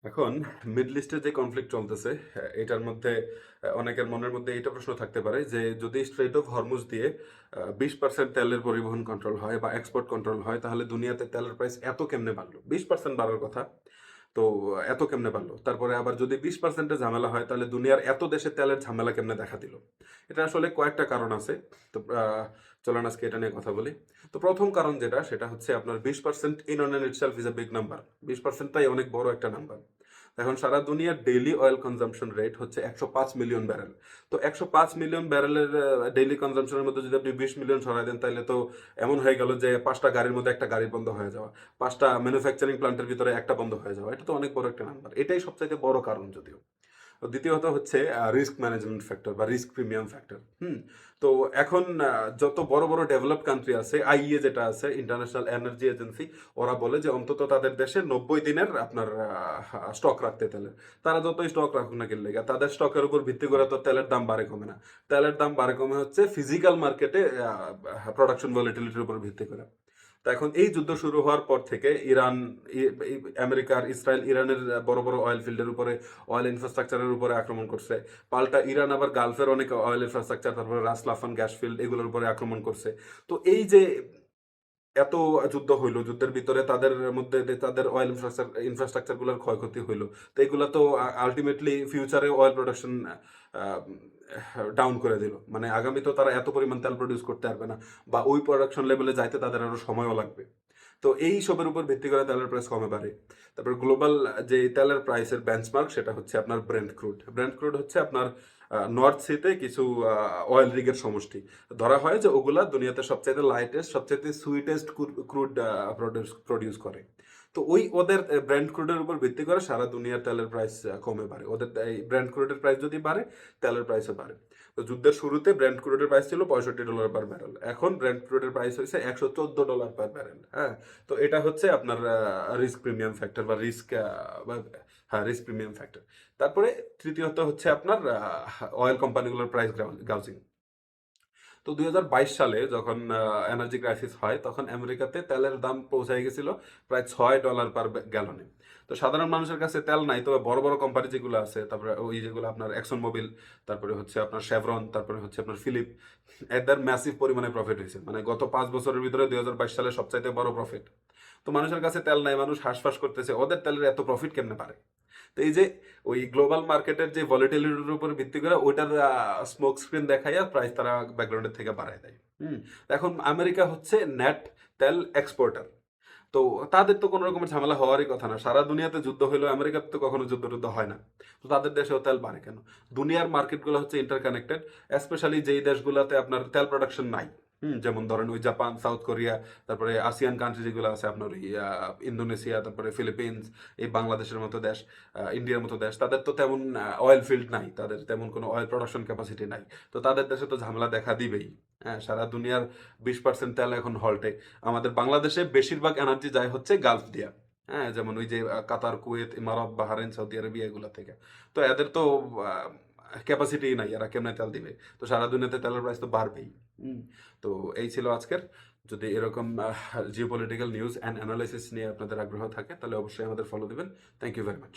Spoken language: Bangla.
এখন মিডল ইস্টে যে কনফ্লিক্ট চলতেছে, এটার মধ্যে অনেকের মনের মধ্যে এটা প্রশ্ন থাকতে পারে যে যদি স্ট্রেইট অফ হরমুজ দিয়ে 20% তেলের পরিবহন কন্ট্রোল হয় বা এক্সপোর্ট কন্ট্রোল হয়, তাহলে দুনিয়াতে তেলের প্রাইস এত কেমনে বাড়লো? 20% বাড়ার কথা, তো এত কেমনে বাড়লো? তারপরে আবার যদি 20%-এ ঝামেলা হয়, তাহলে দুনিয়ার এত দেশে তেলের ঝামেলা কেমনে দেখা দিল? এটা আসলে কয়েকটা কারণ আছে। তো চলেন আজকে এটা নিয়ে কথা বলি। তো প্রথম কারণ যেটা, সেটা হচ্ছে আপনার 20% in and of itself is a big number. 20%টাই অনেক বড় একটা নাম্বার। এখন সারা দুনিয়ার ডেইলি অয়েল কনজাম্পশন রেট হচ্ছে 105 মিলিয়ন ব্যারেল। তো 105 মিলিয়ন ব্যারেলের ডেইলি কনজাম্পশনের মধ্যে যদি আপনি 20 মিলিয়ন সরাই দেন, তাহলে তো এমন হয়ে গেল যে 5টা গাড়ির মধ্যে একটা গাড়ি বন্ধ হয়ে যাওয়া, 5টা ম্যানুফ্যাকচারিং প্ল্যান্টের ভিতরে একটা বন্ধ হয়ে যাওয়া। এটা তো অনেক বড় একটা নাম্বার। এটাই সবচাইতে বড় কারণ যদিও। দ্বিতীয়ত হচ্ছে রিস্ক ম্যানেজমেন্ট ফ্যাক্টর বা রিস্ক প্রিমিয়াম ফ্যাক্টর। তো এখন যত বড় বড় ডেভেলপড কান্ট্রি আছে, আইইএ যেটা আছে, ইন্টারন্যাশনাল এনার্জি এজেন্সি, ওরা বলে যে অন্তত তাদের দেশে 90 দিনের আপনার স্টক রাখতে তেলের। তারা যতই স্টক রাখুক না কেন লেগে, তাদের স্টকের উপর ভিত্তি করে তো তেলের দাম বাড়ে কমে না। তেলের দাম বাড়ে কমে হচ্ছে ফিজিক্যাল মার্কেটে প্রোডাকশন ভলিটিলিটির উপর ভিত্তি করে। তো এখন এই যুদ্ধ শুরু হওয়ার পর থেকে ইরান, আমেরিকার, ইসরায়েল ইরানের বড় বড় অয়েল ফিল্ডের উপরে, অয়েল ইনফ্রাস্ট্রাকচারের উপরে আক্রমণ করছে। পাল্টা ইরান আবার গালফের অনেক অয়েল ইনফ্রাস্ট্রাকচার, তারপরে রাস লাফান গ্যাস ফিল্ড, এগুলোর উপরে আক্রমণ করছে। তো এই যে এত যুদ্ধ হইলো, যুদ্ধের ভিতরে তাদের মধ্যে তাদের অয়েল ইনফ্রাস্ট্রাকচার গুলোর ক্ষয়ক্ষতি হইলো। তো এগুলা তো আলটিমেটলি ফিউচারে অয়েল প্রোডাকশন ডাউন করে দিল। মানে আগামী তো তারা এত পরিমাণ তেল প্রডিউস করতে পারবে না, বা ওই প্রোডাকশন লেভেলে যাইতে তাদের আরো সময়ও লাগবে। তো এই সবের উপর ভিত্তি করে তেলের প্রাইস কমে বাড়ে। তারপর গ্লোবাল যে তেলের প্রাইসের বেঞ্চমার্ক, সেটা হচ্ছে আপনার ব্রেন্ট ক্রুড। ব্রেন্ট ক্রুড হচ্ছে আপনার নর্থ সিতে কিছু অয়েল রিগের সমষ্টি। ধরা হয় যে ওগুলা দুনিয়াতে সবচাইতে লাইটেস্ট, সবচাইতে সুইটেস্ট ক্রুড প্রডিউস করে। তো ওই ওদের ব্র্যান্ড ক্রুডের উপর ভিত্তি করে সারা দুনিয়ার তেলের প্রাইস কমে বাড়ে। ওদের এই ব্র্যান্ড ক্রুডের প্রাইস যদি বাড়ে, তেলের প্রাইসও বাড়ে। তো যুদ্ধের শুরুতে ব্র্যান্ড ক্রুডের প্রাইস ছিল $65 পার ব্যারেল, এখন ব্র্যান্ড ক্রুডের প্রাইস হয়েছে $114 পার ব্যারেল। হ্যাঁ, তো এটা হচ্ছে আপনার রিস্ক প্রিমিয়াম ফ্যাক্টর বা রিস্ক, হ্যাঁ, রিস্ক প্রিমিয়াম ফ্যাক্টর। তারপরে তৃতীয়ত হচ্ছে আপনার অয়েল কোম্পানিগুলোর প্রাইস গাউজিং। তো 2022 সালে যখন এনার্জি ক্রাইসিস হয়, তখন আমেরিকাতে তেলের দাম পৌঁছায় গেছিল প্রায় $6 পার গ্যালনে। তো সাধারণ মানুষের কাছে তেল নাই, তবে বড় বড় কোম্পানি যেগুলো আছে, তারপরে ওই যেগুলো আপনার এক্সন মোবিল, তারপরে হচ্ছে আপনার শেভরন, তারপরে হচ্ছে আপনার ফিলিপ, এদের ম্যাসিভ পরিমাণে প্রফিট হয়েছে। মানে গত 5 বছরের ভিতরে 2022 সালে সবচাইতে বড় প্রফিট। তো মানুষের কাছে তেল নাই, মানুষ হাঁসফাঁস করতেছে, ওদের তেলের এত প্রফিট কেমনে পারে? তো এই যে ওই গ্লোবাল মার্কেটের যে ভলিটিলিটির উপর ভিত্তি করে ওইটার স্মোক স্ক্রিন দেখাইয়া প্রাইস তারা ব্যাকগ্রাউন্ডের থেকে বাড়ায় দেয়। এখন আমেরিকা হচ্ছে নেট তেল এক্সপোর্টার। তো তাদের তো কোনো রকমের ঝামেলা হওয়ারই কথা না। সারা দুনিয়াতে যুদ্ধ হইলেও আমেরিকাতে তো কখনো যুদ্ধ টুদ্ধ হয় না। তো তাদের দেশেও তেল বাড়ে কেন? দুনিয়ার মার্কেটগুলো হচ্ছে ইন্টারকানেক্টেড, স্পেশালি যেই দেশগুলোতে আপনার তেল প্রোডাকশন নাই। যেমন ধরেন ওই জাপান, সাউথ কোরিয়া, তারপরে আসিয়ান কান্ট্রি যেগুলো আছে আপনার ওই ইন্দোনেশিয়া, তারপরে ফিলিপিন্স, এই বাংলাদেশের মতো দেশ, ইন্ডিয়ার মতো দেশ, তাদের তো তেমন অয়েল ফিল্ড নাই, তাদের তেমন কোনো অয়েল প্রোডাকশন ক্যাপাসিটি নাই। তো তাদের দেশে তো ঝামেলা দেখা দিবেই। হ্যাঁ, সারা দুনিয়ার 20% তেল এখন হল্টে। আমাদের বাংলাদেশে বেশিরভাগ এনার্জি যায় হচ্ছে গালফ দিয়া। হ্যাঁ, যেমন ওই যে কাতার, কুয়েত, ইমারাত, বাহারাইন, সৌদি আরবিয়া, এগুলা থেকে। তো এদের তো ক্যাপাসিটি নাই, এরা কেমনে তেল দিবে? তো সারা দুনিয়াতে তেলের প্রাইস তো বাড়বেই। হুম। তো এই ছিল আজকের। যদি এরকম জিওপলিটিক্যাল নিউজ অ্যান্ড অ্যানালাইসিস নিয়ে আপনাদের আগ্রহ থাকে, তাহলে অবশ্যই আমাদের ফলো দিবেন। Thank you very much.